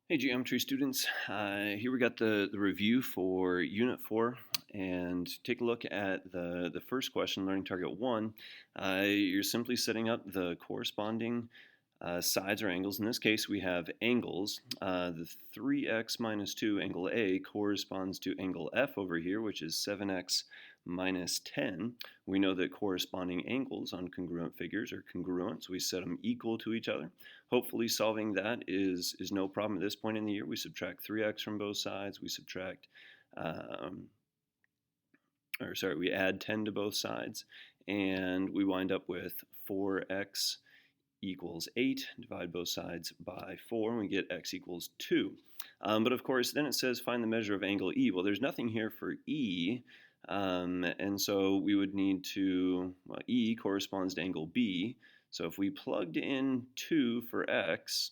Hey, geometry students. Here we got the review for Unit 4, and take a look at the first question, Learning Target 1. You're simply setting up the corresponding sides or angles. In this case, we have angles. The 3x minus 2, angle A, corresponds to angle F over here, which is 7x minus 10. We know that corresponding angles on congruent figures are congruent, so we set them equal to each other. Hopefully solving that is no problem at this point in the year. We subtract 3x from both sides. Um, we add 10 to both sides, and we wind up with 4x equals 8. Divide both sides by 4, and we get x equals 2. But of course, then it says find the measure of angle E. Well, there's nothing here for E, and so we would need to, well, E corresponds to angle B. So if we plugged in 2 for x,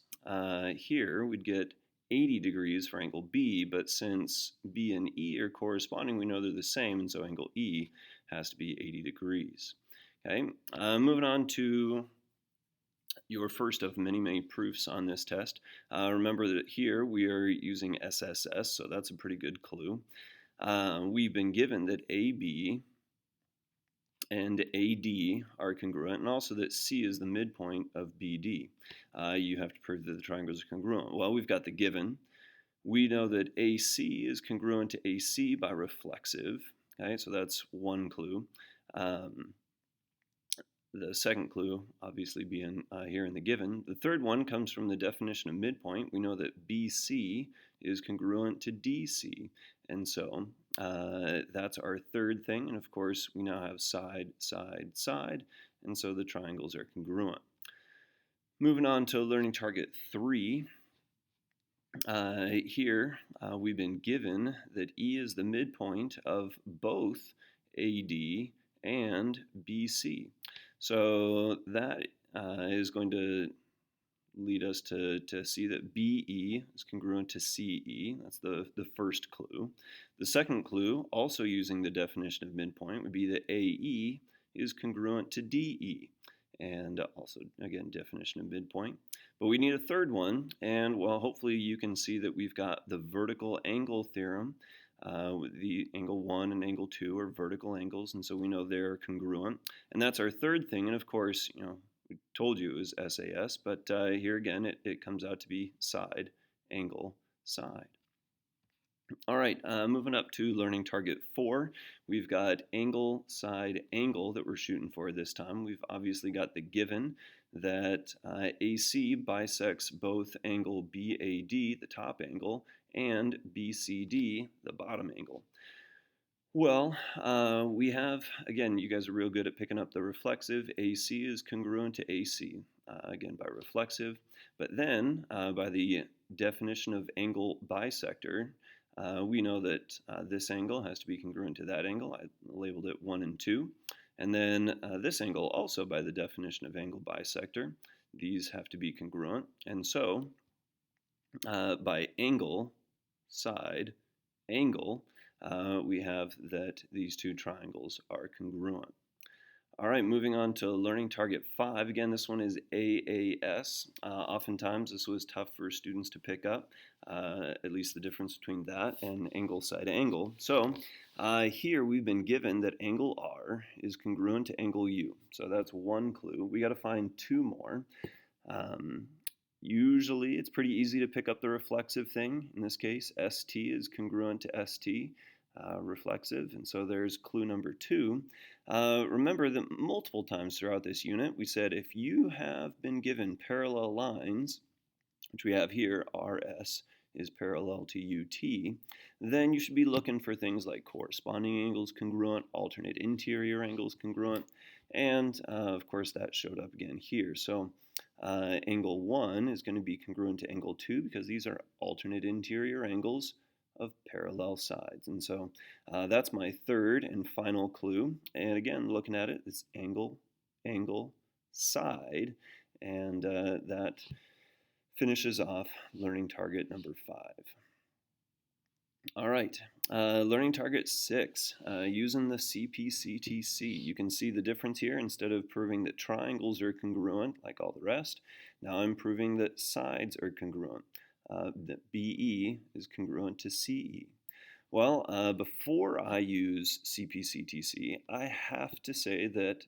here we'd get 80 degrees for angle B, but since B and E are corresponding, we know they're the same, and so angle E has to be 80 degrees. Okay, moving on to your first of many, many proofs on this test. Remember that here we are using SSS, so that's a pretty good clue. We've been given that AB and AD are congruent, and also that C is the midpoint of BD. You have to prove that the triangles are congruent. Well, we've got the given. We know that AC is congruent to AC by reflexive. Okay, so that's one clue. The second clue, obviously, being here in the given. The third one comes from the definition of midpoint. We know that BC is congruent to DC, and so that's our third thing. And of course, we now have side, side, side, and so the triangles are congruent. Moving on to learning target 3. Here, we've been given that E is the midpoint of both AD and BC. So that is going to lead us to see that BE is congruent to CE. That's the first clue. The second clue, also using the definition of midpoint, would be that AE is congruent to DE. And also, again, definition of midpoint. But we need a third one, and well, hopefully you can see that we've got the vertical angle theorem. The angle 1 and angle 2 are vertical angles, and so we know they're congruent. And that's our third thing, and of course, we told you it was SAS, but here again, it comes out to be side, angle, side. All right, moving up to learning target 4, we've got angle, side, angle that we're shooting for this time. We've obviously got the given that AC bisects both angle BAD, the top angle, and BCD, the bottom angle. Well, we have, again, you guys are real good at picking up the reflexive. AC is congruent to AC, again, by reflexive. But then, by the definition of angle bisector, we know that this angle has to be congruent to that angle. I labeled it 1 and 2. And then this angle, also by the definition of angle bisector, these have to be congruent. And so, by angle, side, angle, we have that these two triangles are congruent. All right, moving on to learning target 5. Again, this one is AAS. Oftentimes, this was tough for students to pick up, at least the difference between that and angle side angle. So here we've been given that angle R is congruent to angle U. So that's one clue. We got to find two more. Usually, it's pretty easy to pick up the reflexive thing. In this case, ST is congruent to ST. Reflexive, and so there's clue number 2. Remember that multiple times throughout this unit we said if you have been given parallel lines, which we have here, RS is parallel to UT, then you should be looking for things like corresponding angles congruent, alternate interior angles congruent, and of course that showed up again here. So angle 1 is going to be congruent to angle 2 because these are alternate interior angles of parallel sides. And so that's my third and final clue. And again, looking at it, it's angle, angle, side. And that finishes off learning target number 5. All right, learning target 6, using the CPCTC. You can see the difference here. Instead of proving that triangles are congruent like all the rest, now I'm proving that sides are congruent. that BE is congruent to CE. Well, before I use CPCTC, I have to say that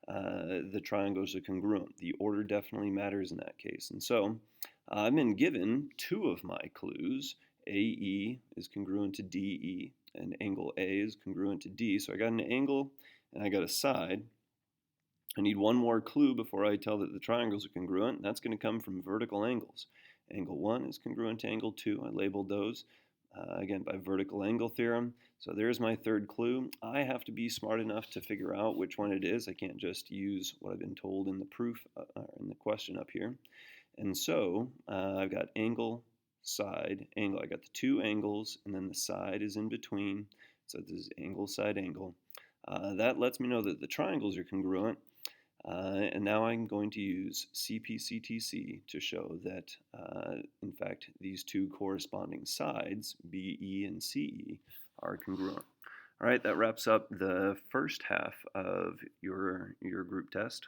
the triangles are congruent. The order definitely matters in that case. And so I've been given two of my clues. AE is congruent to DE, and angle A is congruent to D. So I got an angle and I got a side. I need one more clue before I tell that the triangles are congruent, and that's going to come from vertical angles. Angle 1 is congruent to angle 2. I labeled those, again, by vertical angle theorem. So there's my third clue. I have to be smart enough to figure out which one it is. I can't just use what I've been told in the proof, in the question up here. And so I've got angle, side, angle. I got the two angles, and then the side is in between. So this is angle, side, angle. That lets me know that the triangles are congruent. And now I'm going to use CPCTC to show that, in fact, these two corresponding sides, BE and CE, are congruent. All right, that wraps up the first half of your group test.